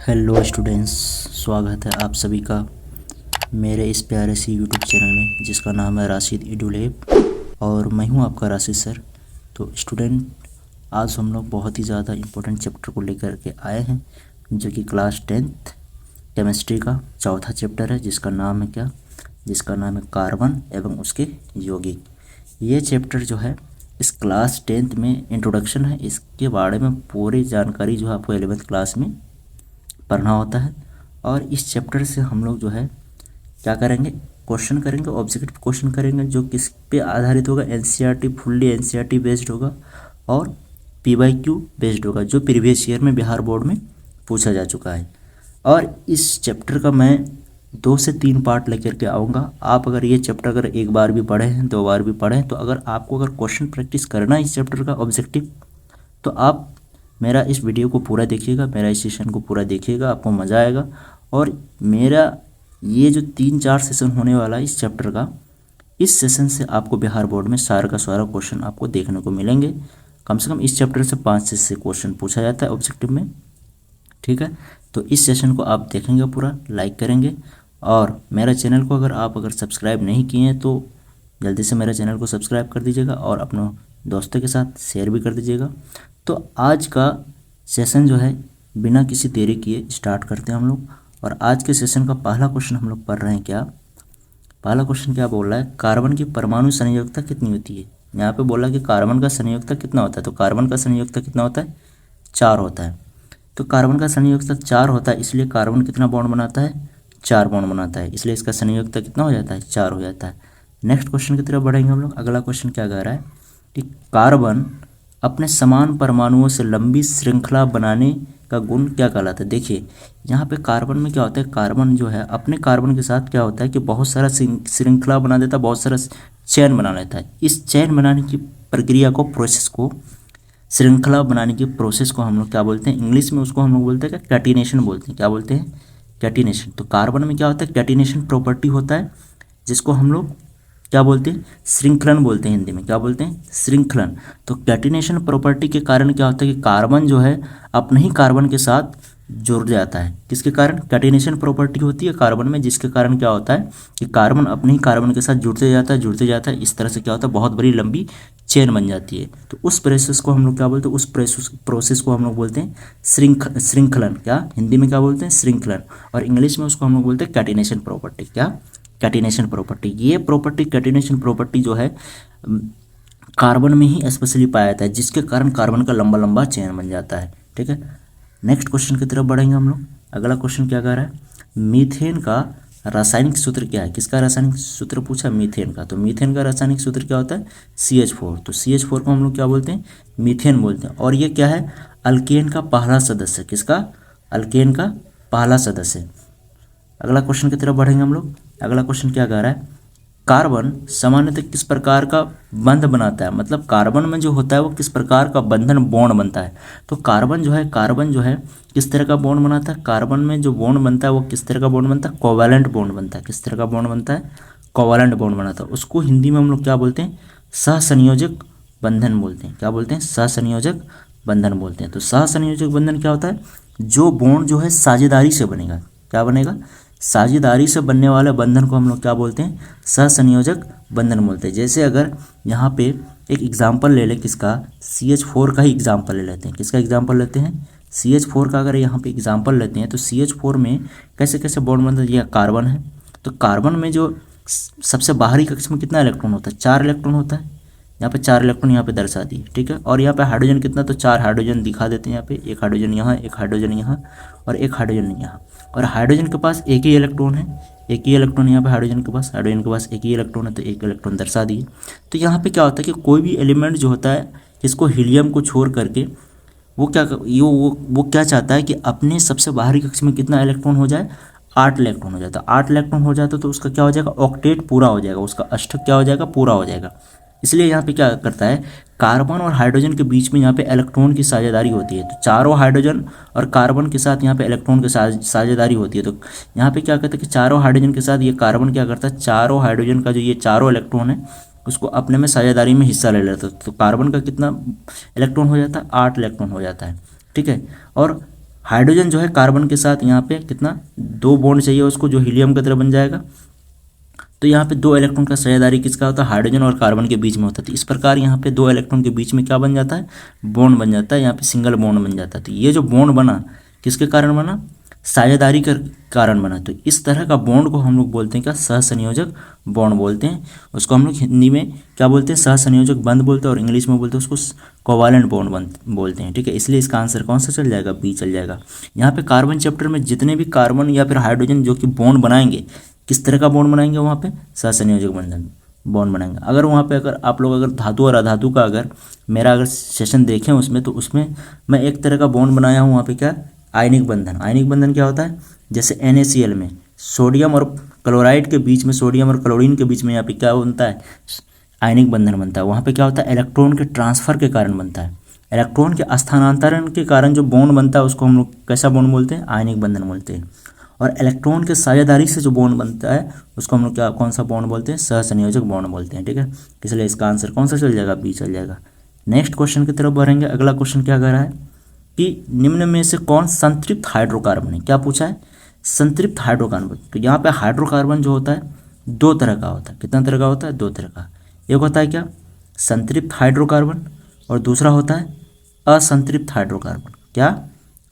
Hello students, स्वागत है आप सभी का मेरे इस प्यारे सी यूट्यूब चैनल में जिसका नाम है राशिद एडुलेब और मैं हूं आपका राशिद सर। तो स्टूडेंट, आज हम लोग बहुत ही ज़्यादा इम्पोर्टेंट चैप्टर को लेकर के आए हैं जो कि क्लास 10th केमिस्ट्री का चौथा चैप्टर है जिसका नाम है जिसका नाम है कार्बन एवं उसके यौगिक। ये चैप्टर जो है इस क्लास 10th में इंट्रोडक्शन है। इसके बारे में पूरी जानकारी जो है आपको 11th क्लास में पढ़ना होता है। और इस चैप्टर से हम लोग जो है क्या करेंगे, क्वेश्चन करेंगे, ऑब्जेक्टिव क्वेश्चन करेंगे जो किस पे आधारित होगा, एनसीईआरटी फुल्ली एनसीईआरटी बेस्ड होगा और पीवाईक्यू बेस्ड होगा जो प्रीवियस ईयर में बिहार बोर्ड में पूछा जा चुका है। और इस चैप्टर का मैं 2 से 3 पार्ट लेकर के आऊँगा। आप अगर ये चैप्टर अगर एक बार भी पढ़े हैं, 2 बार भी पढ़े हैं, तो अगर आपको अगर क्वेश्चन प्रैक्टिस करना है इस चैप्टर का ऑब्जेक्टिव, तो आप मेरा इस वीडियो को पूरा देखिएगा, मेरा इस सेशन को पूरा देखिएगा, आपको मज़ा आएगा। और मेरा ये जो 3-4 सेशन होने वाला है इस चैप्टर का, इस सेशन से आपको बिहार बोर्ड में सारा का सारा क्वेश्चन आपको देखने को मिलेंगे। कम से कम इस चैप्टर से 5 से 6 क्वेश्चन पूछा जाता है ऑब्जेक्टिव में, ठीक है। तो इस सेशन को आप देखेंगे, पूरा लाइक करेंगे। और मेरा चैनल को अगर सब्सक्राइब नहीं किए हैं तो जल्दी से मेरे चैनल को सब्सक्राइब कर दीजिएगा और अपने दोस्तों के साथ शेयर भी कर दीजिएगा। तो आज का सेशन जो है बिना किसी देरी किए स्टार्ट करते हैं हम लोग। और आज के सेशन का पहला क्वेश्चन हम लोग पढ़ रहे हैं पहला क्वेश्चन क्या बोल रहा है, कार्बन की परमाणु संयोजकता कितनी होती है। यहाँ पे बोला कि कार्बन का संयोजकता कितना होता है, तो कार्बन का संयोजकता कितना होता है, 4 होता है। तो कार्बन का संयोजकता 4 होता है, इसलिए कार्बन कितना बॉन्ड बनाता है, 4 बॉन्ड बनाता है, इसलिए इसका संयोजकता कितना हो जाता है, 4 हो जाता है। नेक्स्ट क्वेश्चन की तरफ बढ़ेंगे हम लोग। अगला क्वेश्चन क्या कह रहा है कि कार्बन अपने समान परमाणुओं से लंबी श्रृंखला बनाने का गुण क्या कहलाता है। देखिए यहाँ पे कार्बन में क्या होता है, कार्बन जो है अपने कार्बन के साथ क्या होता है कि बहुत सारा श्रृंखला बना देता है, बहुत सारा चैन बना लेता है। इस चैन बनाने की प्रक्रिया को, प्रोसेस को, श्रृंखला बनाने की प्रोसेस को हम लोग क्या बोलते हैं, इंग्लिश में उसको हम लोग बोलते हैं कैटिनेशन बोलते हैं। क्या बोलते हैं, कैटिनेशन। तो कार्बन में क्या होता है, कैटिनेशन प्रॉपर्टी होता है जिसको हम लोग क्या बोलते हैं, श्रृंखलन बोलते हैं। हिंदी में क्या बोलते हैं, श्रृंखलन। तो कैटिनेशन प्रॉपर्टी के कारण क्या होता है कि कार्बन जो है अपने ही कार्बन के साथ जुड़ जाता है। किसके कारण, कैटिनेशन प्रॉपर्टी होती है कार्बन में, जिसके कारण क्या होता है कि कार्बन अपने ही कार्बन के साथ जुड़ते जाता है। इस तरह से क्या होता है, बहुत बड़ी लंबी चेन बन जाती है। तो उस प्रोसेस को हम लोग क्या बोलते हैं, उस प्रोसेस को हम लोग बोलते हैं श्रृंखलन। क्या हिंदी में क्या बोलते हैं, श्रृंखलन। और इंग्लिश में उसको हम लोग बोलते हैं कैटिनेशन प्रॉपर्टी। क्या, कैटिनेशन प्रॉपर्टी। ये प्रॉपर्टी, कैटिनेशन प्रॉपर्टी जो है कार्बन में ही स्पेशली पाया जाता है, जिसके कारण कार्बन का लंबा लंबा चेन बन जाता है, ठीक है। नेक्स्ट क्वेश्चन की तरफ बढ़ेंगे हम लोग। अगला क्वेश्चन क्या कह रहा है, मीथेन का रासायनिक सूत्र क्या है। किसका रासायनिक सूत्र पूछा, मीथेन का। तो मीथेन का रासायनिक सूत्र क्या होता है, CH4। तो CH4 को हम लोग क्या बोलते हैं, मीथेन बोलते हैं। और ये क्या है, अल्केन का पहला सदस्य। किसका, अल्केन का पहला सदस्य। अगला क्वेश्चन की तरफ बढ़ेंगे हम लोग। अगला क्वेश्चन क्या कह रहा है, कार्बन सामान्यतः किस प्रकार का बंध बनाता है। मतलब कार्बन में जो होता है वो किस प्रकार का बंधन, बॉन्ड बनता है। तो कार्बन जो है किस तरह का बॉन्ड बनाता है। कार्बन में जो बॉन्ड बनता है वो किस तरह का बॉन्ड बनता है, कोवैलेंट बॉन्ड बनता है। किस तरह का बॉन्ड बनता है, कोवैलेंट बॉन्ड बनाता है। उसको हिंदी में हम लोग क्या बोलते हैं, सहसंयोजक बंधन बोलते हैं। क्या बोलते हैं, सहसंयोजक बंधन बोलते हैं। तो सहसंयोजक बंधन क्या होता है, जो बॉन्ड जो है साझेदारी से बनेगा। क्या बनेगा, साझेदारी से बनने वाले बंधन को हम लोग क्या बोलते हैं, सहसंयोजक बंधन बोलते हैं। जैसे अगर यहाँ पे एक एग्जांपल ले लें, किसका, CH4 का ही एग्जांपल ले लेते हैं। किसका एग्जांपल लेते हैं, CH4 का अगर यहाँ पे एग्जांपल लेते हैं तो CH4 में कैसे कैसे बॉन्ड बनता है। यह कार्बन है, तो कार्बन में जो सबसे बाहरी कक्ष में कितना इलेक्ट्रॉन होता है, 4 इलेक्ट्रॉन होता है। यहाँ पे 4 इलेक्ट्रॉन यहाँ पे दर्शा दिए, ठीक है। और यहाँ पे हाइड्रोजन कितना, तो 4 हाइड्रोजन दिखा देते हैं। यहाँ पे एक हाइड्रोजन यहाँ, एक हाइड्रोजन यहाँ और एक हाइड्रोजन यहाँ। और हाइड्रोजन के पास एक ही इलेक्ट्रॉन है, एक ही इलेक्ट्रॉन यहाँ पे हाइड्रोजन के पास एक ही इलेक्ट्रॉन है, तो एक इलेक्ट्रॉन दर्शा दिए। तो यहाँ पे क्या होता है कि कोई भी एलिमेंट जो होता है इसको हीलियम को छोड़ करके वो क्या चाहता है कि अपने सबसे बाहरी कक्ष में कितना इलेक्ट्रॉन हो जाए, 8 इलेक्ट्रॉन हो जाता है। 8 इलेक्ट्रॉन हो जाता तो उसका क्या हो जाएगा, ऑक्टेट पूरा हो जाएगा, उसका अष्टक क्या हो जाएगा, पूरा हो जाएगा। इसलिए यहाँ पे क्या करता है, कार्बन और हाइड्रोजन के बीच में यहाँ पे इलेक्ट्रॉन की साझेदारी होती है। तो चारों हाइड्रोजन और कार्बन के साथ यहाँ पे इलेक्ट्रॉन की साझेदारी होती है। तो यहाँ पे क्या कहते हैं कि चारों हाइड्रोजन के साथ ये कार्बन क्या करता है, चारों हाइड्रोजन का जो ये चारों इलेक्ट्रॉन है उसको अपने में साझेदारी में हिस्सा ले लेता है। तो कार्बन का कितना इलेक्ट्रॉन हो जाता है, 8 इलेक्ट्रॉन हो जाता है, ठीक है। और हाइड्रोजन जो है कार्बन के साथ यहाँ पे कितना 2 बॉन्ड चाहिए उसको, जो हीलियम की तरह बन जाएगा। तो यहाँ पे 2 इलेक्ट्रॉन का साझेदारी किसका होता है, हाइड्रोजन और कार्बन के बीच में होता है। तो इस प्रकार यहाँ पे 2 इलेक्ट्रॉन के बीच में क्या बन जाता है, बॉन्ड बन जाता है, यहाँ पे सिंगल बॉन्ड बन जाता है। तो ये जो बॉन्ड बना किसके कारण बना, साझेदारी के कारण बना। तो इस तरह का बॉन्ड को हम लोग बोलते हैं क्या, सहसंयोजक बॉन्ड बोलते हैं। उसको हम लोग हिंदी में क्या बोलते हैं, सहसंयोजक बंध बोलते हैं, और इंग्लिश में बोलते हैं उसको कोवालेंट बॉन्ड बोलते हैं। ठीक है, इसलिए इसका आंसर कौन सा चल जाएगा, बी चल जाएगा। यहाँ पे कार्बन चैप्टर में जितने भी कार्बन या फिर हाइड्रोजन जो कि बॉन्ड बनाएंगे, किस तरह का बॉन्ड बनाएंगे, वहाँ पे सहसंयोजक बंधन बॉन्ड बनाएंगे। अगर वहाँ पे अगर आप लोग अगर धातु और अधातु का अगर मेरा अगर सेशन देखें उसमें, तो उसमें मैं एक तरह का बॉन्ड बनाया हूँ वहाँ पे क्या, आयनिक बंधन। आयनिक बंधन क्या होता है, जैसे NaCl में सोडियम और क्लोराइड के बीच में, सोडियम और क्लोरीन के बीच में यहाँ पे क्या बनता है, आयनिक बंधन बनता है। वहाँ पे क्या होता है, इलेक्ट्रॉन के ट्रांसफर के कारण बनता है। इलेक्ट्रॉन के स्थानांतरण के कारण जो बॉन्ड बनता है उसको हम लोग कैसा बॉन्ड बोलते हैं, आयनिक बंधन बोलते हैं। और इलेक्ट्रॉन के साझेदारी से जो बॉन्ड बनता है उसको हम लोग क्या, कौन सा बॉन्ड बोलते हैं, सहसंयोजक बॉन्ड बोलते हैं। ठीक है, इसलिए इसका आंसर कौन सा चल जाएगा, बी चल जाएगा। नेक्स्ट क्वेश्चन की तरफ बढ़ेंगे। अगला क्वेश्चन क्या कह रहा है कि निम्न में से कौन संतृप्त हाइड्रोकार्बन है। क्या पूछा है, संतृप्त हाइड्रोकार्बन। तो यहाँ पे हाइड्रोकार्बन जो होता है 2 तरह का होता है। कितना तरह का होता है, 2 तरह का। एक होता है क्या, संतृप्त हाइड्रोकार्बन, और दूसरा होता है असंतृप्त हाइड्रोकार्बन। क्या,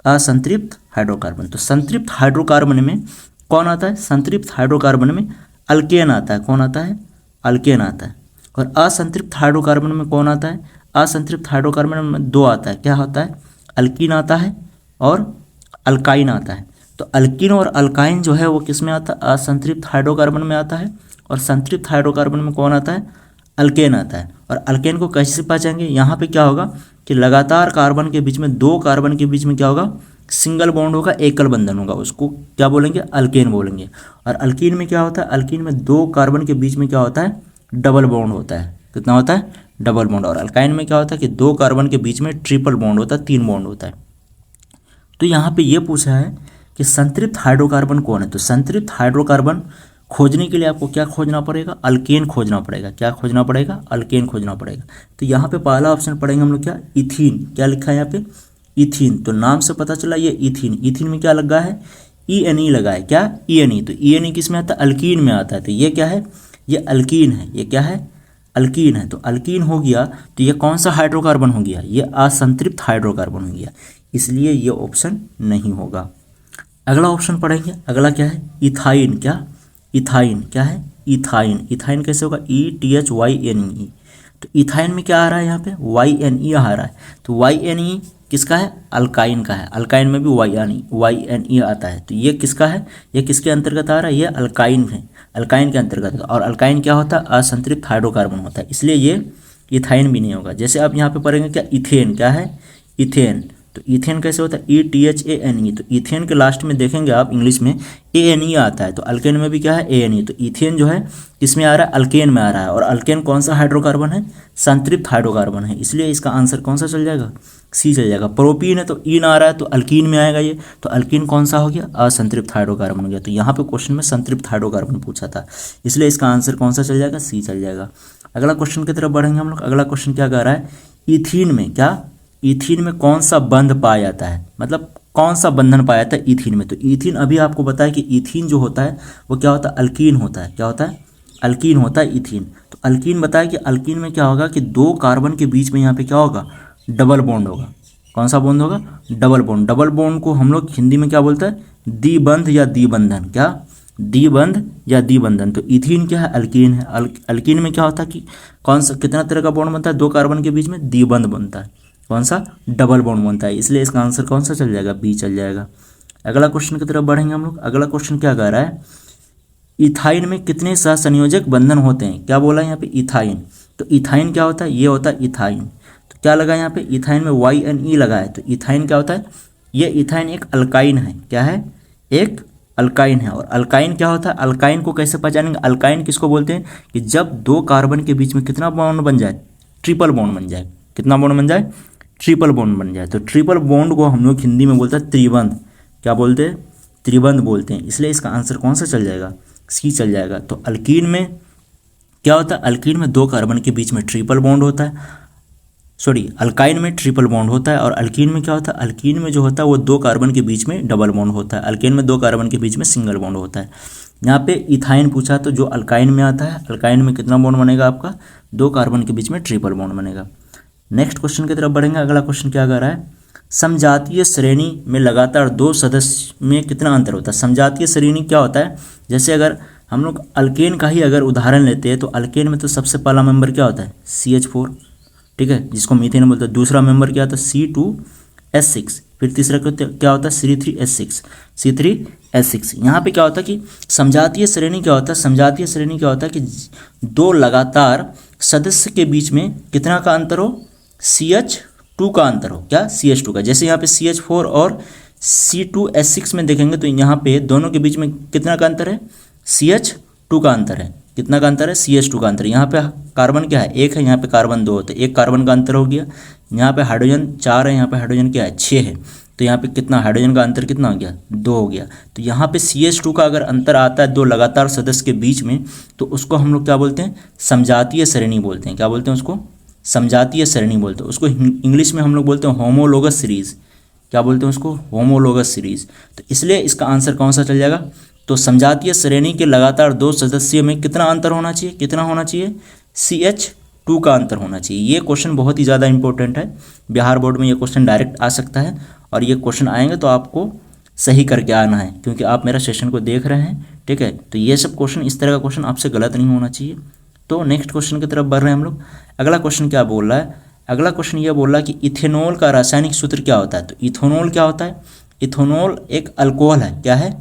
असंतृप्त हाइड्रोकार्बन। तो संतृप्त हाइड्रोकार्बन में कौन आता है, संतृप्त हाइड्रोकार्बन में अल्केन आता है। कौन आता है, अल्केन आता है। और असंतृप्त हाइड्रोकार्बन में कौन आता है, असंतृप्त हाइड्रोकार्बन में 2 आता है। क्या होता है, अल्कीन आता है और अल्काइन आता है। तो अल्कीन और अल्काइन जो है वो किस में आता है, असंतृप्त हाइड्रोकार्बन में आता है। और संतृप्त हाइड्रोकार्बन में कौन आता है, अल्केन आता है। और अल्केन को कैसे पहचानेंगे, यहाँ पे क्या होगा कि लगातार कार्बन के बीच में, 2 कार्बन के बीच में क्या होगा, सिंगल बॉन्ड होगा, एकल बंधन होगा, उसको क्या बोलेंगे, अल्केन बोलेंगे। और अल्कीन में क्या होता है, अल्कीन में 2 कार्बन के बीच में क्या होता है, डबल बॉन्ड होता है। कितना होता है, डबल बॉन्ड। और अल्काइन में क्या होता है कि 2 कार्बन के बीच में ट्रिपल बॉन्ड होता है, 3 बॉन्ड होता है। तो यहाँ पे ये पूछा है कि संतृप्त हाइड्रोकार्बन कौन है। तो संतृप्त हाइड्रोकार्बन खोजने के लिए आपको क्या खोजना पड़ेगा, अल्केन खोजना पड़ेगा। क्या खोजना पड़ेगा, अल्केन खोजना पड़ेगा। तो यहाँ पे पहला ऑप्शन पढ़ेंगे हम लोग क्या, इथीन। क्या लिखा है यहाँ पे, इथीन। तो नाम से पता चला ये इथीन। इथीन में क्या लगा है, ENE लगा है। क्या, ENE। तो ENE किस में आता है, अल्कीन में आता है। तो ये क्या है, ये अल्कीन है। ये क्या है, अल्कीन है। तो अल्कीन हो गया, तो ये कौन सा हाइड्रोकार्बन हो गया, ये असंतृप्त हाइड्रोकार्बन हो गया, इसलिए ये ऑप्शन नहीं होगा। अगला ऑप्शन पढ़ेंगे। अगला क्या है, इथाइन। क्या, इथाइन। क्या है, इथाइन। इथाइन कैसे होगा, ETHYNE। तो इथाइन में क्या आ रहा है, यहाँ पे YNE आ रहा है। तो YNE किसका है, अल्काइन का है। अल्काइन में भी YNE आता है। तो ये किसका है, ये किसके अंतर्गत आ रहा है, ये अल्काइन है, अल्काइन के अंतर्गत। और अल्काइन क्या होता है, असंतृप्त हाइड्रोकार्बन होता है, इसलिए ये इथाइन भी नहीं होगा। जैसे आप यहाँ पे पढ़ेंगे क्या, इथेन। क्या है, इथेन। तो इथेन कैसे होता है, ETHANE। तो इथेन के लास्ट में देखेंगे आप इंग्लिश में ANE आता है। तो अल्केन में भी क्या है, ANE। तो इथेन जो है किसमें आ रहा है, अल्केन में आ रहा है। और अल्केन कौन सा हाइड्रोकार्बन है, संतृप्त हाइड्रोकार्बन है, इसलिए इसका आंसर कौन सा चल जाएगा, सी चल जाएगा। प्रोपीन है तो इन आ रहा है, तो अल्कीन में आएगा ये। तो अल्कीन कौन सा हो गया, असंतृप्त हाइड्रोकार्बन हो गया। तो यहाँ पे क्वेश्चन में संतृप्त हाइड्रोकार्बन पूछा था, इसलिए इसका आंसर कौन सा चल जाएगा, सी चल जाएगा। अगला क्वेश्चन की तरफ बढ़ेंगे हम लोग। अगला क्वेश्चन क्या कह रहा है, इथीन में। क्या, इथीन में कौन सा बंध पाया जाता है, मतलब कौन सा बंधन पाया जाता है इथीन में। तो इथीन अभी आपको बताया कि इथीन जो होता है वो क्या होता है, अल्कीन होता है। क्या होता है, अल्कीन होता है इथीन। तो अल्कीन बताया कि अल्कीन में क्या होगा कि 2 कार्बन के बीच में यहाँ पे क्या होगा, डबल बॉन्ड होगा। कौन सा बॉन्ड होगा, डबल बॉन्ड। डबल बॉन्ड को हम लोग हिंदी में क्या बोलते हैं, द्विबंध या द्विबंधन। क्या, द्विबंध या द्विबंधन। तो इथीन क्या है, अल्कीन है। अल्कीन में क्या होता है कि कौन सा, कितना तरह का बॉन्ड बनता है, 2 कार्बन के बीच में द्विबंध बनता है। कौन सा, डबल बॉन्ड बनता है, इसलिए इसका आंसर कौन सा चल जाएगा, बी चल जाएगा। अगला क्वेश्चन की तरफ बढ़ेंगे हम लोग। अगला क्वेश्चन क्या कह रहा है, इथाइन में कितने सहसंयोजक बंधन होते हैं। क्या बोला यहाँ पे, इथाइन। तो इथाइन क्या होता है, ये होता है इथाइन। तो क्या लगा यहाँ पे, इथाइन में YNE लगा है। तो इथाइन क्या होता है, ये इथाइन एक अल्काइन है। क्या है, एक अल्काइन है। और अल्काइन क्या होता है, अल्काइन को कैसे पहचानेंगे, अल्काइन किसको बोलते हैं कि जब 2 कार्बन के बीच में कितना बॉन्ड बन जाए, ट्रिपल बॉन्ड बन जाए। कितना बॉन्ड बन जाए, ट्रिपल बॉन्ड बन जाए। तो ट्रिपल बॉन्ड को हम लोग हिंदी में बोलते हैं त्रिबंध। क्या बोलते हैं, त्रिबंध बोलते हैं, इसलिए इसका आंसर कौन सा चल जाएगा, सी चल जाएगा। तो अल्कीन में क्या होता है, अल्कीन में 2 कार्बन के बीच में ट्रिपल बॉन्ड होता है। सॉरी अल्काइन में ट्रिपल बॉन्ड होता है और अल्कीन में क्या होता है, अल्कीन में जो होता है वो 2 कार्बन के बीच में डबल बॉन्ड होता है, अल्केन में 2 कार्बन के बीच में सिंगल बॉन्ड होता है। यहाँ पे इथाइन पूछा तो जो अल्काइन में आता है, अल्काइन में कितना बॉन्ड बनेगा आपका, 2 कार्बन के बीच में ट्रिपल बॉन्ड बनेगा। नेक्स्ट क्वेश्चन की तरफ बढ़ेंगे। अगला क्वेश्चन क्या कर रहा है, समजातीय श्रेणी में लगातार 2 सदस्य में कितना अंतर होता है। समजातीय श्रेणी क्या होता है, जैसे अगर हम लोग अल्केन का ही अगर उदाहरण लेते हैं तो अल्केन में तो सबसे पहला मेंबर क्या होता है, CH4, ठीक है, जिसको मीथेन बोलते हैं। दूसरा मेंबर क्या होता है, C2H6, फिर तीसरा क्या होता है, C3H6। यहाँ पे क्या होता है कि समजातीय श्रेणी क्या होता है, समजातीय श्रेणी क्या होता है कि 2 लगातार सदस्य के बीच में कितना का अंतर हो, CH2 का अंतर हो, क्या, CH2 का। जैसे यहाँ पे CH4 और C2H6 में देखेंगे तो यहाँ पे दोनों के बीच में कितना का अंतर है, CH2 का अंतर है। कितना का अंतर है, CH2 का अंतर। यहाँ पे कार्बन क्या है, 1 है, यहाँ पे कार्बन 2 होते हैं, 1 कार्बन का अंतर हो गया। यहाँ पे हाइड्रोजन 4 है, यहाँ पे हाइड्रोजन क्या है, 6 है, तो यहाँ पे कितना हाइड्रोजन का अंतर कितना हो गया, 2 हो गया। तो यहाँ पे CH2 का अगर अंतर आता है 2 लगातार सदस्य के बीच में तो उसको हम लोग क्या बोलते हैं, समजातीय श्रेणी बोलते हैं। क्या बोलते हैं उसको, समजातीय श्रेणी बोलते हैं। उसको इंग्लिश में हम लोग बोलते हैं होमोलोगस सीरीज। क्या बोलते हैं उसको, होमोलोगस सीरीज। तो इसलिए इसका आंसर कौन सा चल जाएगा, तो समजातीय श्रेणी के लगातार 2 सदस्यों में कितना अंतर होना चाहिए, कितना होना चाहिए, CH2 का अंतर होना चाहिए। ये क्वेश्चन बहुत ही ज़्यादा इंपॉर्टेंट है, बिहार बोर्ड में ये क्वेश्चन डायरेक्ट आ सकता है और ये क्वेश्चन आएंगे तो आपको सही करके आना है, क्योंकि आप मेरा सेशन को देख रहे हैं, ठीक है। तो ये सब क्वेश्चन, इस तरह का क्वेश्चन आपसे गलत नहीं होना चाहिए। तो नेक्स्ट क्वेश्चन की तरफ बढ़ रहे हैं हम लोग। अगला क्वेश्चन क्या बोल रहा है, अगला क्वेश्चन ये बोल रहा है कि इथेनॉल का रासायनिक सूत्र क्या होता है। तो इथेनॉल क्या होता है, इथेनॉल एक अल्कोहल है, क्या है,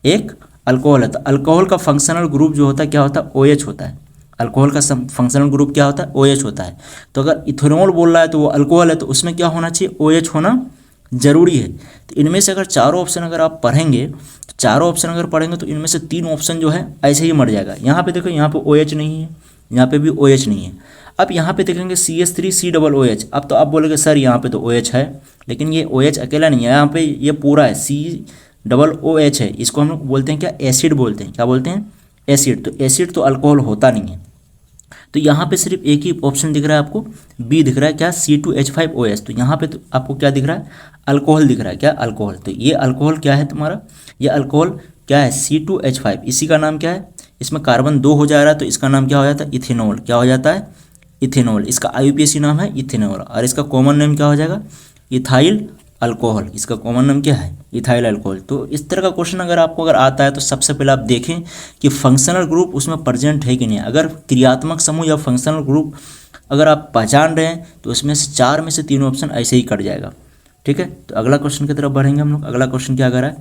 एक अल्कोहल है। तो अल्कोहल का फंक्शनल ग्रुप जो होता है क्या होता है, OH होता है। अल्कोहल का फंक्शनल ग्रुप क्या होता है, OH होता है। तो अगर इथेनॉल बोल रहा है तो वो अल्कोहल है, तो उसमें क्या होना चाहिए, OH होना जरूरी है। तो इनमें से अगर चारों ऑप्शन अगर आप पढ़ेंगे, तो चारों ऑप्शन अगर पढ़ेंगे तो इनमें से 3 ऑप्शन जो है ऐसे ही मर जाएगा। यहाँ पे देखो, यहाँ पे OH नहीं है, यहाँ पे भी OH नहीं है। अब यहाँ पे देखेंगे CH3COOH। अब तो आप बोलोगे सर यहाँ पे तो OH है, लेकिन ये OH अकेला नहीं है, यहाँ पे ये पूरा है, COOH है। इसको हम लोग बोलते हैं क्या, एसिड बोलते हैं। क्या बोलते हैं, एसिड। तो एसिड तो अल्कोहल होता नहीं है। तो यहाँ पे सिर्फ एक ही ऑप्शन दिख रहा है आपको, बी दिख रहा है, क्या, C2H5OH। तो यहाँ पे तो आपको क्या दिख रहा है, अल्कोहल दिख रहा है, क्या, अल्कोहल। तो ये अल्कोहल क्या है तुम्हारा, ये अल्कोहल क्या है, C2H5। इसी का नाम क्या है, इसमें कार्बन 2 हो जा रहा है तो इसका नाम क्या हो जाता है, इथेनॉल। क्या हो जाता है, इथेनॉल। इसका IUPAC नाम है इथेनॉल और इसका कॉमन नेम क्या हो जाएगा, इथाइल अल्कोहल। इसका कॉमन नाम क्या है, इथाइल अल्कोहल। तो इस तरह का क्वेश्चन अगर आपको अगर आता है तो सबसे पहले आप देखें कि फंक्शनल ग्रुप उसमें प्रेजेंट है कि नहीं। अगर क्रियात्मक समूह या फंक्शनल ग्रुप अगर आप पहचान रहे हैं तो उसमें से 4 में से 3 ऑप्शन ऐसे ही कट जाएगा, ठीक है। तो अगला क्वेश्चन की तरफ बढ़ेंगे हम लोग। अगला क्वेश्चन क्या कर रहा है,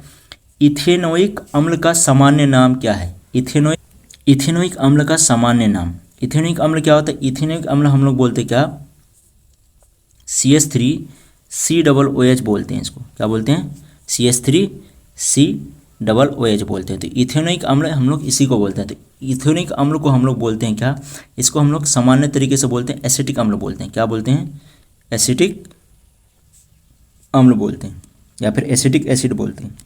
इथेनोइक अम्ल का सामान्य नाम क्या है। इथेनोइक अम्ल का सामान्य नाम, इथेनोइक अम्ल क्या होता है, इथेनोइक अम्ल हम लोग बोलते क्या, CH3COOH बोलते हैं इसको। क्या बोलते हैं, CH3COOH बोलते हैं। तो इथेनोइक अम्ल हम लोग इसी को बोलते हैं। तो इथेनोइक अम्ल को हम लोग बोलते हैं क्या, इसको हम लोग सामान्य तरीके से बोलते हैं एसिटिक अम्ल बोलते हैं। क्या बोलते हैं, एसिटिक अम्ल बोलते हैं या फिर एसिटिक एसिड बोलते हैं।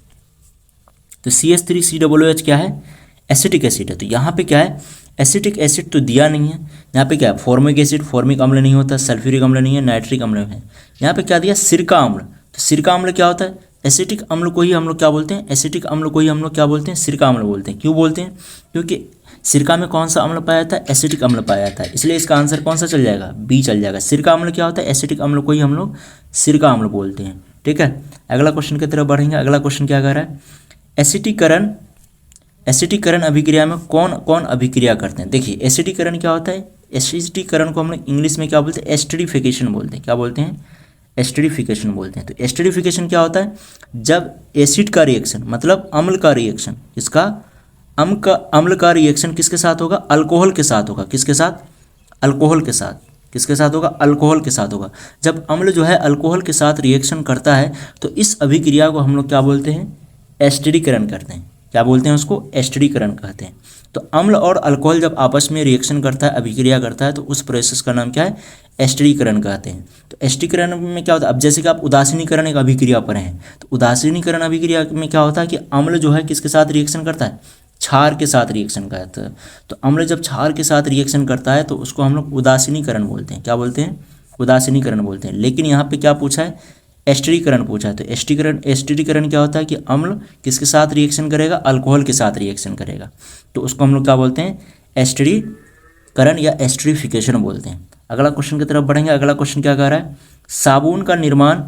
तो CH3COOH क्या है, एसिटिक एसिड है। तो यहाँ पे क्या है, एसिटिक एसिड तो दिया नहीं है। यहाँ पे क्या है, फॉर्मिक एसिड, फॉर्मिक अम्ल नहीं होता, सल्फ्यूरिक अम्ल नहीं है, नाइट्रिक अम्ल है। यहाँ पे क्या दिया, सिरका अम्ल। तो सिरका अम्ल क्या होता है, एसिटिक अम्ल को ही हम लोग क्या बोलते हैं, एसिटिक अम्ल को ही हम लोग क्या बोलते हैं, सिरका अम्ल बोलते हैं। क्यों बोलते हैं, क्योंकि सिरका में कौन सा अम्ल पाया जाता है, एसिटिक अम्ल पाया जाता है। इसलिए इसका आंसर कौन सा चल जाएगा, बी चल जाएगा। सिरका अम्ल क्या होता है, एसिटिक अम्ल को ही हम लोग सिरका अम्ल बोलते हैं, ठीक है। अगला क्वेश्चन की तरफ बढ़ेंगे। अगला क्वेश्चन क्या कर रहा है, एसिडीकरण अभिक्रिया में कौन कौन अभिक्रिया करते हैं। देखिए एसिडीकरण क्या होता है, एसिडीकरण को हम लोग इंग्लिश में क्या बोलते हैं, एस्टरीफिकेशन बोलते हैं। क्या बोलते हैं, एस्टरीफिकेशन बोलते हैं। तो एस्टरीफिकेशन क्या होता है, जब एसिड का रिएक्शन मतलब अम्ल का रिएक्शन, इसका अम्ल का रिएक्शन किसके साथ होगा, अल्कोहल के साथ होगा। किसके साथ, अल्कोहल के साथ। किसके साथ होगा, अल्कोहल के साथ होगा। जब अम्ल जो है अल्कोहल के साथ रिएक्शन करता है तो इस अभिक्रिया को हम लोग क्या बोलते हैं, एस्टरीकरण करते हैं। क्या बोलते हैं उसको, एस्टरीकरण कहते हैं। तो अम्ल और अल्कोहल जब आपस में रिएक्शन करता है, अभिक्रिया करता है, तो उस प्रोसेस का नाम क्या है, एस्टरीकरण कहते हैं। तो एस्टरीकरण में क्या होता है, अब जैसे कि आप उदासीनीकरण एक अभिक्रिया पर हैं, तो उदासीनीकरण अभिक्रिया में क्या होता है कि अम्ल जो है किसके साथ रिएक्शन करता है, क्षार के साथ रिएक्शन करता है। तो अम्ल जब क्षार के साथ रिएक्शन करता है तो उसको हम लोग उदासीनीकरण बोलते हैं। क्या बोलते हैं, उदासीनीकरण बोलते हैं। लेकिन यहाँ पे क्या पूछा है, एस्टरीकरण पूछा है। तो एस्टरीकरण क्या होता है कि अम्ल किसके साथ रिएक्शन करेगा, अल्कोहल के साथ रिएक्शन करेगा, तो उसको हम लोग क्या बोलते हैं, एस्टरीकरण या एस्टरीफिकेशन बोलते हैं। अगला क्वेश्चन की तरफ बढ़ेंगे। अगला क्वेश्चन क्या कह रहा है, साबुन का निर्माण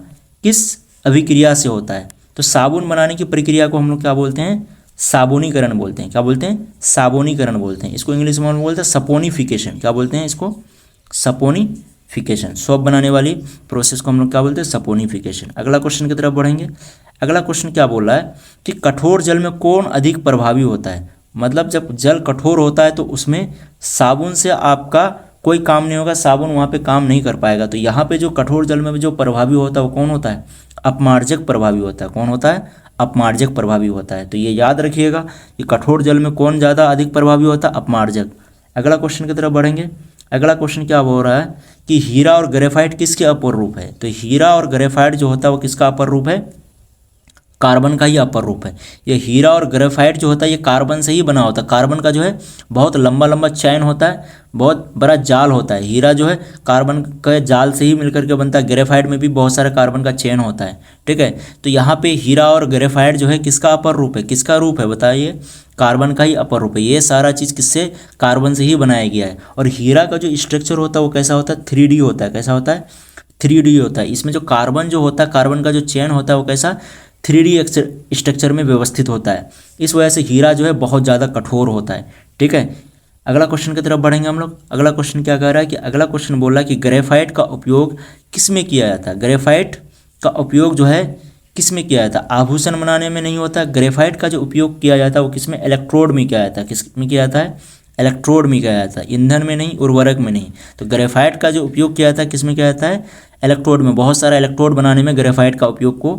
किस अभिक्रिया से होता है। तो साबुन बनाने की प्रक्रिया को हम लोग क्या बोलते हैं, साबुनीकरण बोलते हैं। क्या बोलते हैं, साबुनीकरण बोलते हैं। इसको इंग्लिश में हम बोलते हैं सपोनिफिकेशन। क्या बोलते हैं इसको, सपोनिफिकेशन। सोप बनाने वाली प्रोसेस को हम लोग क्या बोलते हैं, सपोनिफिकेशन। अगला क्वेश्चन की तरफ बढ़ेंगे। अगला क्वेश्चन क्या बोल रहा है कि कठोर जल में कौन अधिक प्रभावी होता है। मतलब जब जल कठोर होता है तो उसमें साबुन से आपका कोई काम नहीं होगा, साबुन वहाँ पे काम नहीं कर पाएगा। तो यहाँ पे जो कठोर जल में जो प्रभावी होता है वो कौन होता है, अपमार्जक प्रभावी होता है। कौन होता है, अपमार्जक प्रभावी होता है। तो ये याद रखिएगा कि कठोर जल में कौन ज़्यादा अधिक प्रभावी होता है, अपमार्जक। अगला क्वेश्चन की तरफ बढ़ेंगे। अगला क्वेश्चन क्या हो रहा है कि हीरा और ग्रेफाइट किसके अपर रूप है। तो हीरा और ग्रेफाइट जो होता है वो किसका अपर रूप है, कार्बन का ही अपर रूप है। ये हीरा और ग्रेफाइट जो होता है ये कार्बन से ही बना होता है। कार्बन का जो है बहुत लंबा लंबा चैन होता है, बहुत बड़ा जाल होता है। हीरा जो है कार्बन के जाल से ही मिलकर के बनता है। ग्रेफाइट में भी बहुत सारे कार्बन का चेन होता है, ठीक है। तो यहाँ पे हीरा और ग्रेफाइट जो है किसका अपर रूप है, किसका रूप है बताइए, कार्बन का ही अपर रूप है। ये सारा चीज़ किससे, कार्बन से ही बनाया गया है। और हीरा का जो स्ट्रक्चर होता है वो कैसा होता है, 3D होता है। कैसा होता है, 3D होता है। इसमें जो कार्बन जो होता है, कार्बन का जो चेन होता है वो कैसा, 3D स्ट्रक्चर में व्यवस्थित होता है। इस वजह से हीरा जो है बहुत ज़्यादा कठोर होता है, ठीक है। अगला क्वेश्चन की तरफ बढ़ेंगे हम लोग। अगला क्वेश्चन क्या कह रहा है कि अगला क्वेश्चन बोल रहा है कि ग्रेफाइट का उपयोग किस में किया जाता है। ग्रेफाइट का उपयोग जो है किस में किया जाता है, आभूषण बनाने में नहीं होता। ग्रेफाइट का जो उपयोग किया जाता है वो किस में, इलेक्ट्रोड में किया जाता है। किस में किया जाता है, इलेक्ट्रोड में किया जाता है, ईंधन में नहीं, उर्वरक में नहीं। तो ग्रेफाइट का जो उपयोग किया जाता है किस में किया जाता है, इलेक्ट्रोड में। बहुत सारा इलेक्ट्रोड बनाने में ग्रेफाइट का उपयोग को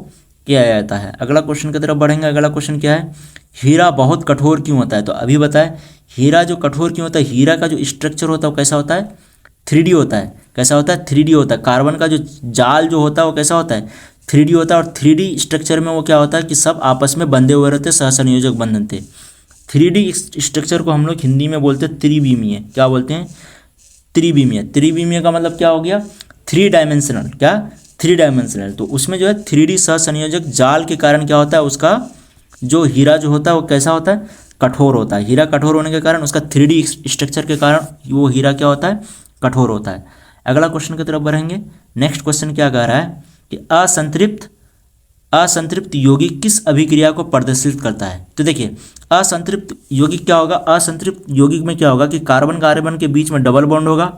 किया जाता है। अगला क्वेश्चन की तरफ बढ़ेंगे। अगला क्वेश्चन क्या है, हीरा बहुत कठोर क्यों होता है। तो अभी बताए हीरा जो कठोर क्यों होता है, हीरा का जो स्ट्रक्चर होता है वो कैसा होता है, 3D होता है। कैसा होता है, 3D होता है। कार्बन का जो जाल जो होता है वो कैसा होता है, 3D होता है। और 3D स्ट्रक्चर में वो क्या होता है कि सब आपस में बंधे हुए रहते, सहसंयोजक बंधन थे। 3D स्ट्रक्चर को हम लोग हिंदी में बोलते हैं त्रिविमीय। क्या बोलते हैं, त्रिविमीय। त्रिविमीय का मतलब क्या हो गया, 3 डायमेंशनल। क्या, 3 डायमेंशनल। तो उसमें जो है 3D सहसंयोजक जाल के कारण क्या होता है, उसका जो हीरा जो होता है वो कैसा होता है, कठोर होता है। हीरा कठोर होने के कारण, उसका 3D स्ट्रक्चर के कारण वो हीरा क्या होता है, कठोर होता है। अगला क्वेश्चन की तरफ बढ़ेंगे। नेक्स्ट क्वेश्चन क्या कह रहा है कि असंतृप्त यौगिक किस अभिक्रिया को प्रदर्शित करता है। तो देखिए असंतृप्त यौगिक क्या होगा, असंतृप्त यौगिक में क्या होगा कि कार्बन कार्बन के बीच में डबल बॉन्ड होगा,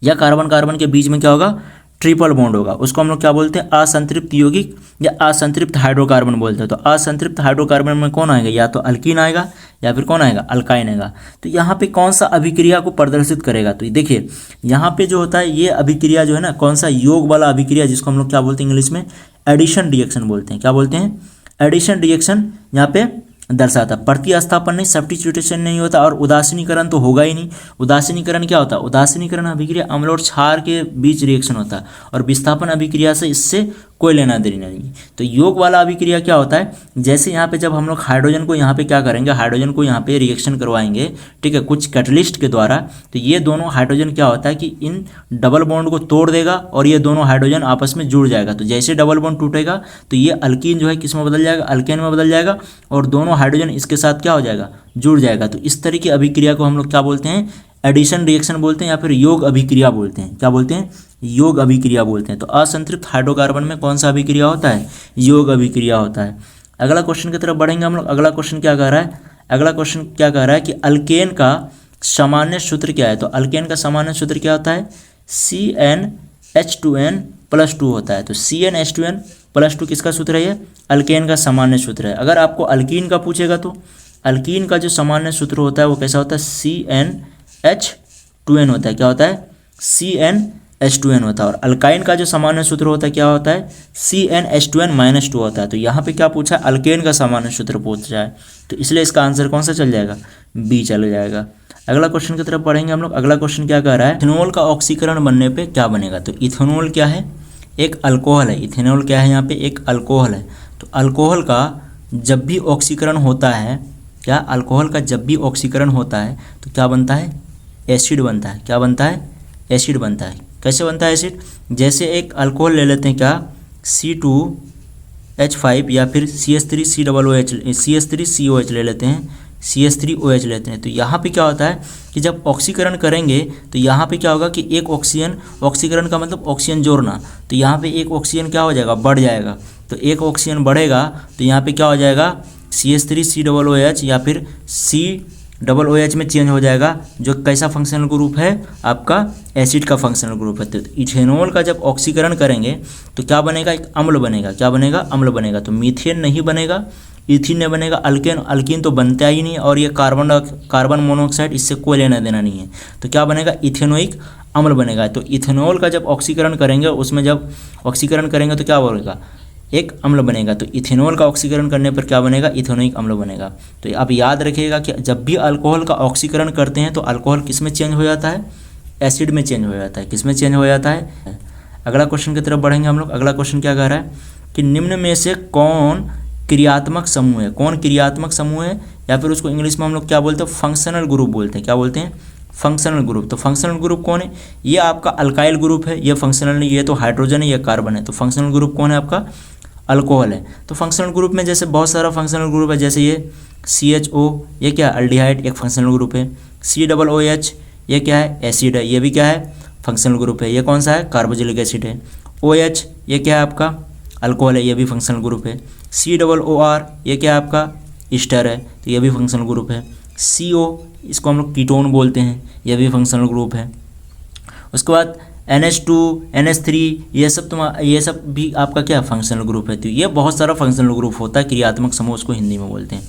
या कार्बन कार्बन के बीच में क्या होगा, ट्रिपल बॉन्ड होगा। उसको हम लोग क्या बोलते हैं, असंतृप्त यौगिक या असंतृप्त हाइड्रोकार्बन बोलते हैं। तो असंतृप्त हाइड्रोकार्बन में कौन आएगा, या तो अल्कीन आएगा या फिर कौन आएगा, अल्काइन आएगा। तो यहाँ पे कौन सा अभिक्रिया को प्रदर्शित करेगा, तो देखिए यहाँ पे जो होता है ये अभिक्रिया जो है ना, कौन सा, योग वाला अभिक्रिया, जिसको हम लोग क्या बोलते हैं इंग्लिश में एडिशन रिएक्शन बोलते हैं। क्या बोलते हैं, एडिशन रिएक्शन यहाँ पे दर्शाता है। प्रतिस्थापन नहीं, सब्स्टिट्यूशन नहीं होता, और उदासीनीकरण तो होगा ही नहीं। उदासीनीकरण क्या होता है, उदासीनीकरण अभिक्रिया अम्ल और क्षार के बीच रिएक्शन होता है, और विस्थापन अभिक्रिया से इससे कोई लेना देना नहीं। तो योग वाला अभिक्रिया क्या होता है, जैसे यहाँ पे जब हम लोग हाइड्रोजन को यहाँ पे क्या करेंगे, हाइड्रोजन को यहाँ पे रिएक्शन करवाएंगे, ठीक है, कुछ कैटलिस्ट के द्वारा। तो ये दोनों हाइड्रोजन क्या होता है कि इन डबल बॉन्ड को तोड़ देगा और ये दोनों हाइड्रोजन आपस में जुड़ जाएगा। तो जैसे डबल बॉन्ड टूटेगा तो ये अल्कीन जो है किस में बदल जाएगा, अल्केन में बदल जाएगा, और दोनों हाइड्रोजन इसके साथ क्या हो जाएगा, जुड़ जाएगा। तो इस तरह की अभिक्रिया को हम लोग क्या बोलते हैं, एडिशन रिएक्शन बोलते हैं, या फिर योग अभिक्रिया बोलते हैं। क्या बोलते हैं, योग अभिक्रिया बोलते हैं। तो असंतृप्त हाइड्रोकार्बन में कौन सा अभिक्रिया होता है, योग अभिक्रिया होता है। अगला क्वेश्चन की तरफ बढ़ेंगे हम लोग। अगला क्वेश्चन क्या कह रहा है, अगला क्वेश्चन क्या कह रहा है कि अल्केन का सामान्य सूत्र क्या है। तो अल्केन का सामान्य सूत्र क्या होता है, CnH2n+2 होता है। तो CnH2n+2 किसका सूत्र है, ये अल्केन का सामान्य सूत्र है। अगर आपको अल्कीन का पूछेगा तो अल्कीन का जो सामान्य सूत्र होता है वो कैसा होता है, CnH2n होता है। क्या होता है, CnH2n होता है। और अल्काइन का जो सामान्य सूत्र होता है क्या होता है, CnH2n-2 होता है। तो यहाँ पे क्या पूछा है, अल्केन का सामान्य सूत्र पूछा है, तो इसलिए इसका आंसर कौन सा चल जाएगा, बी चल जाएगा। अगला क्वेश्चन की तरफ पढ़ेंगे हम लोग। अगला क्वेश्चन क्या कह रहा है, इथेनॉल का ऑक्सीकरण बनने पे क्या बनेगा। तो इथेनॉल क्या है, एक अल्कोहल है। इथेनॉल क्या है, यहाँ पे एक अल्कोहल है। तो अल्कोहल का जब भी ऑक्सीकरण होता है, क्या, अल्कोहल का जब भी ऑक्सीकरण होता है तो क्या बनता है, एसिड बनता है। क्या बनता है, एसिड बनता है। कैसे बनता है एसिड? जैसे एक अल्कोहल ले लेते हैं क्या, C2H5 या फिर CH3COOH ले लेते हैं, CH3OH लेते हैं। तो यहाँ पे क्या होता है कि जब ऑक्सीकरण करेंगे तो यहाँ पे क्या होगा कि एक ऑक्सीजन, ऑक्सीकरण का मतलब ऑक्सीजन जोड़ना, तो यहाँ पे एक ऑक्सीजन क्या हो जाएगा, बढ़ जाएगा। तो एक ऑक्सीजन बढ़ेगा तो यहाँ पे क्या हो जाएगा, CH3COOH या फिर COOH में चेंज हो जाएगा, जो कैसा फंक्शनल ग्रुप है आपका, एसिड का फंक्शनल ग्रुप है। तो इथेनॉल का जब ऑक्सीकरण करेंगे तो क्या बनेगा, एक अम्ल बनेगा। क्या बनेगा, अम्ल बनेगा। तो मीथेन नहीं बनेगा, इथिन नहीं बनेगा, अल्केन, अल्कीन तो बनता ही नहीं, और ये कार्बन मोनोऑक्साइड, इससे कोई लेना देना नहीं है। तो क्या बनेगा, इथेनोइक अम्ल बनेगा। तो इथेनॉल का जब ऑक्सीकरण करेंगे, उसमें जब ऑक्सीकरण करेंगे तो क्या बनेगा, एक अम्ल बनेगा। तो इथेनॉल का ऑक्सीकरण करने पर क्या बनेगा, इथेनोइक अम्ल बनेगा। तो आप याद रखिएगा कि जब भी अल्कोहल का ऑक्सीकरण करते हैं तो अल्कोहल किस में चेंज हो जाता है, एसिड में चेंज हो जाता है। किस में चेंज हो जाता है। अगला क्वेश्चन की तरफ बढ़ेंगे हम लोग। अगला क्वेश्चन क्या कह रहा है कि निम्न में से कौन क्रियात्मक समूह है, कौन क्रियात्मक समूह है, या फिर उसको इंग्लिश में हम लोग क्या बोलते हैं, फंक्शनल ग्रुप बोलते हैं। क्या बोलते हैं, फंक्शनल ग्रुप। तो फंक्शनल ग्रुप कौन है, ये आपका अल्काइल ग्रुप है, ये फंक्शनल नहीं, ये तो हाइड्रोजन है, ये कार्बन है। तो फंक्शनल ग्रुप कौन है आपका, अल्कोहल है। तो फंक्शनल ग्रुप में जैसे बहुत सारा फंक्शनल ग्रुप है, जैसे ये CHO, ये क्या है, अल्डिहाइड, एक फंक्शनल ग्रुप है। COOH, ये क्या है, एसिड है, ये भी क्या है, फंक्शनल ग्रुप है। ये कौन सा है, कार्बोक्सिलिक एसिड है। OH, ये क्या है आपका, अल्कोहल है, ये भी फंक्शनल ग्रुप है। COOR, ये क्या है आपका, ईस्टर है, तो ये भी फंक्शनल ग्रुप है। CO, इसको हम लोग कीटोन बोलते हैं, ये भी फंक्शनल ग्रुप है। उसके बाद NH2, NH3, ये सब भी आपका क्या फंक्शनल ग्रुप है। तो ये बहुत सारा फंक्शनल ग्रुप होता है, क्रियात्मक समूह उसको हिंदी में बोलते हैं।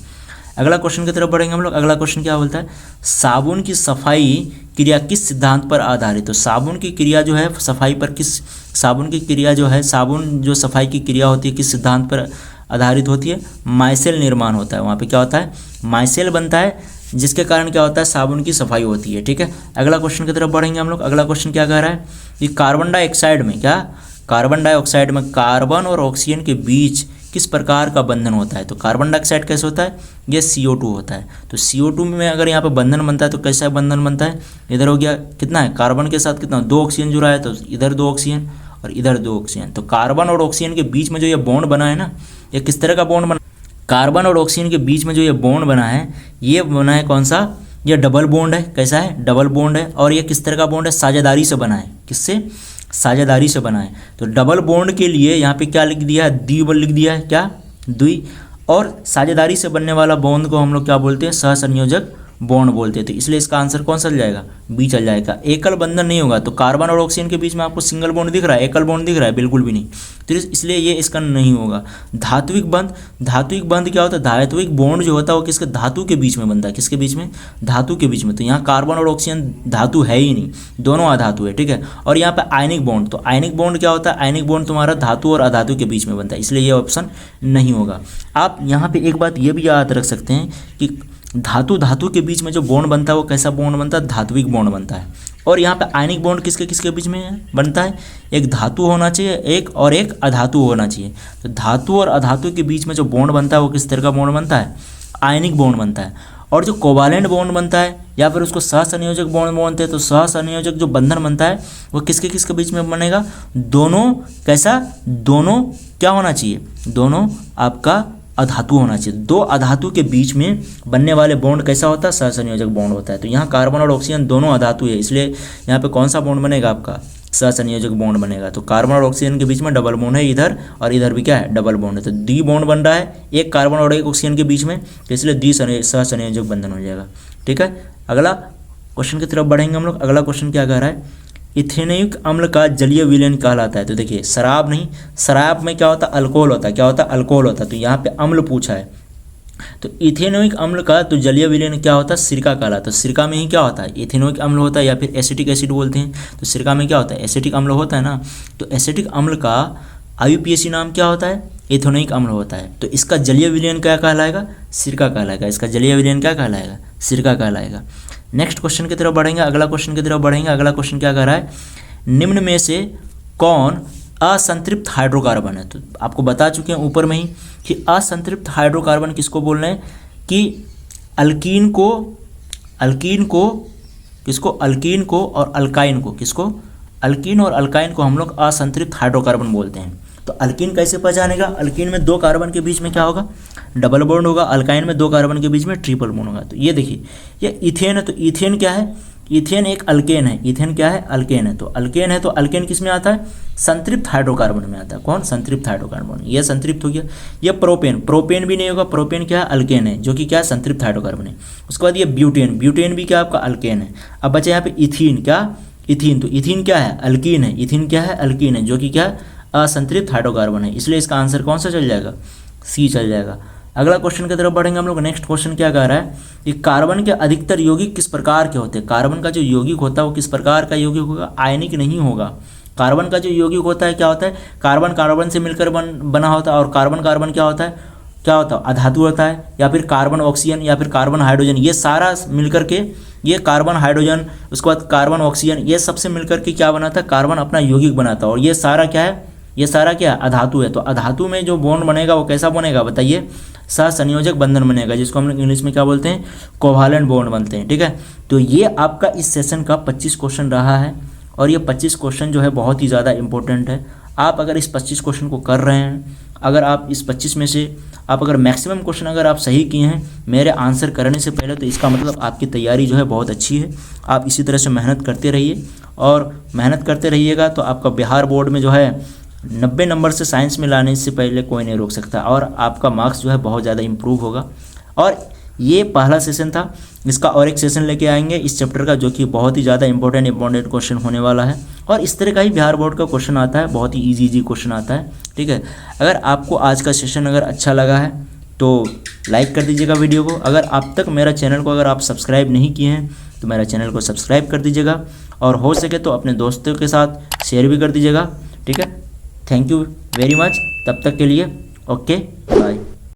अगला क्वेश्चन की तरफ बढ़ेंगे हम लोग। अगला क्वेश्चन क्या बोलता है, साबुन की सफाई क्रिया किस सिद्धांत पर आधारित। तो साबुन की क्रिया जो है सफाई पर किस, साबुन की क्रिया जो है, साबुन जो सफाई की क्रिया होती है किस सिद्धांत पर आधारित होती है, माइसेल निर्माण होता है। वहाँ पे क्या होता है, माइसेल बनता है, जिसके कारण क्या होता है, साबुन की सफाई होती है। ठीक है, अगला क्वेश्चन की तरफ बढ़ेंगे हम लोग। अगला क्वेश्चन क्या कह रहा है कि कार्बन डाइऑक्साइड में क्या, कार्बन डाइऑक्साइड में कार्बन और ऑक्सीजन के बीच किस प्रकार का बंधन होता है। तो कार्बन डाइऑक्साइड कैसे होता है, ये CO2 होता है। तो CO2 में अगर यहाँ पे बंधन बनता है तो कैसा बंधन बनता है, इधर हो गया कितना है, कार्बन के साथ कितना, 2 ऑक्सीजन जुड़ा है, तो इधर 2 ऑक्सीजन और इधर 2 ऑक्सीजन। तो कार्बन और ऑक्सीजन के बीच में जो ये बॉन्ड बना है ना, ये किस तरह का बॉन्ड बना, कार्बन और ऑक्सीजन के बीच में जो ये बॉन्ड बना है, ये बना है कौन सा, ये डबल बॉन्ड है। कैसा है, डबल बॉन्ड है। और ये किस तरह का बॉन्ड है, साझेदारी से बना है। किससे, साझेदारी से बना है। तो डबल बॉन्ड के लिए यहाँ पे क्या लिख दिया है, द्विबल लिख दिया है, क्या, द्वि। और साझेदारी से बनने वाला बॉन्ड को हम लोग क्या बोलते हैं, सहसंयोजक बॉन्ड बोलते हैं। तो इसलिए इसका आंसर कौन सा चल जाएगा, बी चल जाएगा। एकल बंधन नहीं होगा। तो कार्बन और ऑक्सीजन के बीच में आपको सिंगल बॉन्ड दिख रहा है, एकल बॉन्ड दिख रहा है, बिल्कुल भी नहीं। तो इसलिए ये इसका नहीं होगा। धात्विक बंध, धात्विक बंध क्या होता है, धात्विक बॉन्ड जो होता है वो किसके, धातु के बीच में बनता है। किसके बीच में, धातु के बीच में। तो यहाँ कार्बन और ऑक्सीजन धातु है ही नहीं, दोनों अधातु है। ठीक है, और यहाँ पे आयनिक बॉन्ड, तो आयनिक बॉन्ड क्या होता है, आयनिक बॉन्ड तुम्हारा धातु और अधातु के बीच में बनता है, इसलिए ये ऑप्शन नहीं होगा। आप यहाँ पे एक बात ये भी याद रख सकते हैं कि धातु धातु के बीच में जो बॉन्ड बनता है वो कैसा बॉन्ड बनता है, धात्विक बॉन्ड बनता है। और यहाँ पे आयनिक बॉन्ड किसके किसके बीच में बनता है, एक धातु होना चाहिए एक, और एक अधातु होना चाहिए। तो धातु और अधातु के बीच में जो बॉन्ड बनता है वो किस तरह का बॉन्ड बनता है, आयनिक बॉन्ड बनता है। और जो कोवालेंट बॉन्ड बनता है या फिर उसको सहसंयोजक बॉन्ड बोलते हैं, तो सहसंयोजक जो बंधन बनता है वो किसके किसके बीच में बनेगा, दोनों, कैसा, दोनों क्या होना चाहिए, दोनों आपका अधातु होना चाहिए। 2 अधातु के बीच में बनने वाले बॉन्ड कैसा होता है, सहसंयोजक बॉन्ड होता है। तो यहाँ कार्बन और ऑक्सीजन दोनों अधातु है, इसलिए यहाँ पे कौन सा बॉन्ड बनेगा आपका, सहसंयोजक बॉन्ड बनेगा। तो कार्बन और ऑक्सीजन के बीच में डबल बॉन्ड है इधर, और इधर भी क्या है, डबल बॉन्ड है। तो द्वि बॉन्ड बन रहा है एक कार्बन और एक ऑक्सीजन के बीच में, तो इसलिए द्वि सहसंयोजक बंधन हो जाएगा। ठीक है, अगला क्वेश्चन की तरफ बढ़ेंगे हम लोग। अगला क्वेश्चन क्या कह रहा है, इथेनोइक अम्ल का जलीय विलयन कहलाता है। तो देखिए, शराब नहीं, शराब में क्या होता है, अल्कोहल होता है। क्या होता है, अल्कोहल होता है। तो यहाँ पे अम्ल पूछा है, तो इथेनोइक अम्ल का तो जलीय विलयन क्या होता है, सिरका कहलाता है। सिरका में ही क्या होता है, इथेनोइक अम्ल होता है, या फिर एसिटिक एसिड बोलते हैं। तो सिरका में क्या होता है, एसिटिक अम्ल होता है ना। तो एसिटिक अम्ल का IUPAC नाम क्या होता है, इथेनोइक अम्ल होता है। तो इसका जलीय विलयन क्या कहलाएगा, सिरका कहलाएगा। इसका जलीय विलयन क्या कहलाएगा, सिरका कहलाएगा। नेक्स्ट क्वेश्चन की तरफ बढ़ेंगे। अगला क्वेश्चन की तरफ बढ़ेंगे। अगला क्वेश्चन क्या कर रहा है, निम्न में से कौन असंतृप्त हाइड्रोकार्बन है। तो आपको बता चुके हैं ऊपर में ही कि असंतृप्त हाइड्रोकार्बन किसको बोल रहे हैं, कि अल्कीन को किसको, अल्कीन को और अल्काइन को, किसको, अल्कीन और अल्काइन को हम लोग असंतृप्त हाइड्रोकार्बन बोलते हैं। तो अल्कीन कैसे पहचानेगा? अल्कीन में 2 कार्बन के बीच में क्या होगा? डबल बॉन्ड होगा। अल्काइन में 2 कार्बन के बीच में ट्रिपल बॉन्ड होगा। तो ये देखिए, ये इथेन है, तो इथेन क्या है? इथेन एक अल्केन है। इथेन क्या है? अल्केन है। तो अल्केन है, तो अल्केन किस में आता है? संतृप्त हाइड्रोकार्बन में आता है। कौन? संतृप्त हाइड्रोकार्बन। ये संतृप्त हो गया। ये प्रोपेन, प्रोपेन भी नहीं होगा। प्रोपेन क्या है? अल्केन है, जो कि क्या है? संतृप्त हाइड्रोकार्बन है। उसके बाद ये ब्यूटेन, ब्यूटेन भी क्या आपका? अल्केन है। अब बचे यहाँ पे इथीन, क्या? इथीन। तो इथीन क्या है? अल्कीन है। इथीन क्या है? अल्कीन है, जो कि क्या है? असंतृप्त हाइड्रोकार्बन है। इसलिए इसका आंसर कौन सा चल जाएगा? सी चल जाएगा। अगला क्वेश्चन की तरफ बढ़ेंगे हम लोग। नेक्स्ट क्वेश्चन क्या कह रहा है कि कार्बन के अधिकतर यौगिक किस प्रकार के होते हैं? कार्बन का जो यौगिक होता है वो किस प्रकार का यौगिक होगा? आयनिक नहीं होगा। कार्बन का जो यौगिक होता है क्या होता है? कार्बन कार्बन से मिलकर बना होता है। और कार्बन कार्बन क्या होता है? क्या होता है? अधातु होता है, या फिर कार्बन ऑक्सीजन, या फिर कार्बन हाइड्रोजन। ये सारा मिलकर के, ये कार्बन हाइड्रोजन, उसके बाद कार्बन ऑक्सीजन, ये सबसे मिलकर के क्या बनाता है? कार्बन अपना यौगिक बनाता है। और ये सारा क्या है? ये सारा क्या है? अधातु है। तो अधातु में जो बॉन्ड बनेगा वो कैसा बनेगा? बताइए। सहसंयोजक बंधन बनेगा, जिसको हम लोग इंग्लिश में क्या बोलते हैं? कोवालेंट बॉन्ड बनते हैं। ठीक है, तो ये आपका इस सेशन का 25 क्वेश्चन रहा है। और ये 25 क्वेश्चन जो है बहुत ही ज़्यादा इंपॉर्टेंट है। आप अगर इस 25 क्वेश्चन को कर रहे हैं, अगर आप इस 25 में से आप अगर मैक्सिमम क्वेश्चन अगर आप सही किए हैं मेरे आंसर करने से पहले, तो इसका मतलब आपकी तैयारी जो है बहुत अच्छी है। आप इसी तरह से मेहनत करते रहिए, और मेहनत करते रहिएगा तो आपका बिहार बोर्ड में जो है 90 नंबर से साइंस में लाने से पहले कोई नहीं रोक सकता, और आपका मार्क्स जो है बहुत ज़्यादा इम्प्रूव होगा। और ये पहला सेशन था। इसका और एक सेशन लेके आएंगे इस चैप्टर का, जो कि बहुत ही ज़्यादा इंपॉर्टेंट क्वेश्चन होने वाला है। और इस तरह का ही बिहार बोर्ड का क्वेश्चन आता है, बहुत ही इजी क्वेश्चन आता है। ठीक है, अगर आपको आज का सेशन अगर अच्छा लगा है तो लाइक कर दीजिएगा वीडियो को। अगर अब तक मेरा चैनल को अगर आप सब्सक्राइब नहीं किए हैं तो मेरा चैनल को सब्सक्राइब कर दीजिएगा, और हो सके तो अपने दोस्तों के साथ शेयर भी कर दीजिएगा। ठीक है, थैंक यू वेरी मच। तब तक के लिए ओके, बाय।